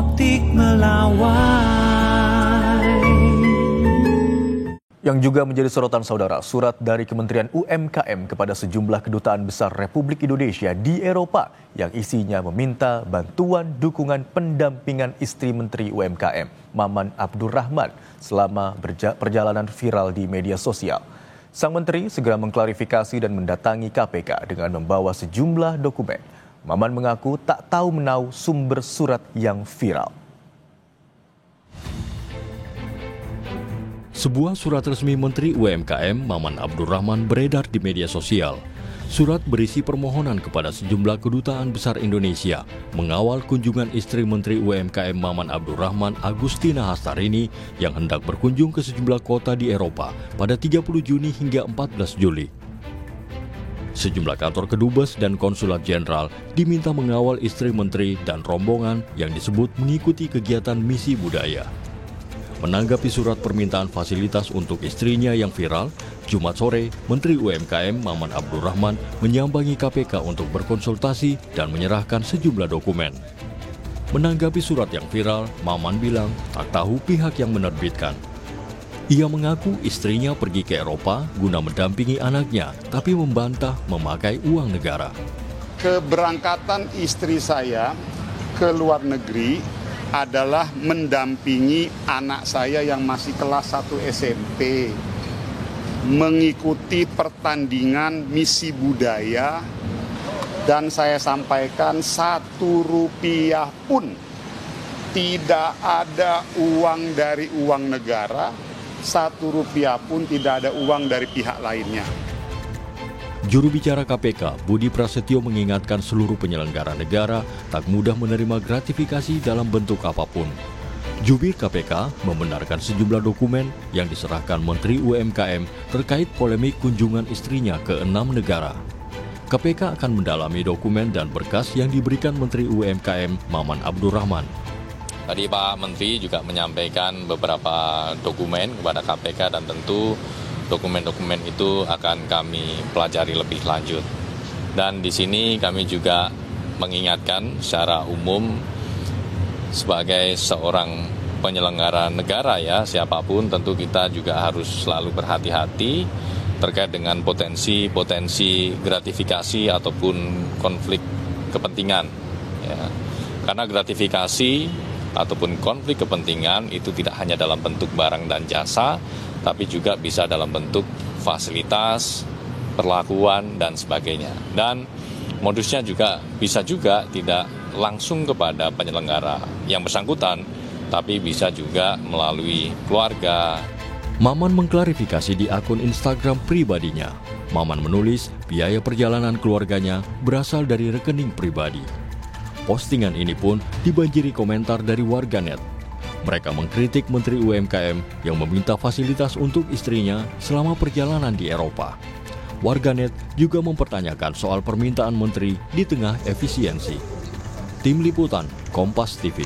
optik melawai. Yang juga menjadi sorotan saudara, surat dari Kementerian UMKM kepada sejumlah kedutaan besar Republik Indonesia di Eropa yang isinya meminta bantuan dukungan pendampingan istri Menteri UMKM, Maman Abdurrahman, selama perjalanan viral di media sosial. Sang Menteri segera mengklarifikasi dan mendatangi KPK dengan membawa sejumlah dokumen. Maman mengaku tak tahu menau sumber surat yang viral. Sebuah surat resmi Menteri UMKM Maman Abdurrahman beredar di media sosial. Surat berisi permohonan kepada sejumlah kedutaan besar Indonesia mengawal kunjungan istri Menteri UMKM Maman Abdurrahman Agustina Hastarini yang hendak berkunjung ke sejumlah kota di Eropa pada 30 Juni hingga 14 Juli. Sejumlah kantor kedubes dan konsulat jenderal diminta mengawal istri menteri dan rombongan yang disebut mengikuti kegiatan misi budaya. Menanggapi surat permintaan fasilitas untuk istrinya yang viral, Jumat sore, Menteri UMKM Maman Abdurrahman menyambangi KPK untuk berkonsultasi dan menyerahkan sejumlah dokumen. Menanggapi surat yang viral, Maman bilang tak tahu pihak yang menerbitkan. Ia mengaku istrinya pergi ke Eropa guna mendampingi anaknya, tapi membantah memakai uang negara. Keberangkatan istri saya ke luar negeri adalah mendampingi anak saya yang masih kelas 1 SMP, mengikuti pertandingan misi budaya, dan saya sampaikan Rp1 pun tidak ada uang dari uang negara, Rp1 pun tidak ada uang dari pihak lainnya. Juru bicara KPK, Budi Prasetyo mengingatkan seluruh penyelenggara negara tak mudah menerima gratifikasi dalam bentuk apapun. Jubir KPK membenarkan sejumlah dokumen yang diserahkan Menteri UMKM terkait polemik kunjungan istrinya ke 6 negara. KPK akan mendalami dokumen dan berkas yang diberikan Menteri UMKM Maman Abdurrahman. Tadi Pak Menteri juga menyampaikan beberapa dokumen kepada KPK dan tentu dokumen-dokumen itu akan kami pelajari lebih lanjut. Dan di sini kami juga mengingatkan secara umum sebagai seorang penyelenggara negara ya, siapapun tentu kita juga harus selalu berhati-hati terkait dengan potensi gratifikasi ataupun konflik kepentingan. Ya. Karena gratifikasi ataupun konflik kepentingan itu tidak hanya dalam bentuk barang dan jasa, tapi juga bisa dalam bentuk fasilitas, perlakuan, dan sebagainya. Dan modusnya juga bisa juga tidak langsung kepada penyelenggara yang bersangkutan, tapi bisa juga melalui keluarga. Maman mengklarifikasi di akun Instagram pribadinya. Maman menulis biaya perjalanan keluarganya berasal dari rekening pribadi. Postingan ini pun dibanjiri komentar dari warganet. Mereka mengkritik Menteri UMKM yang meminta fasilitas untuk istrinya selama perjalanan di Eropa. Warganet juga mempertanyakan soal permintaan menteri di tengah efisiensi. Tim Liputan, Kompas TV.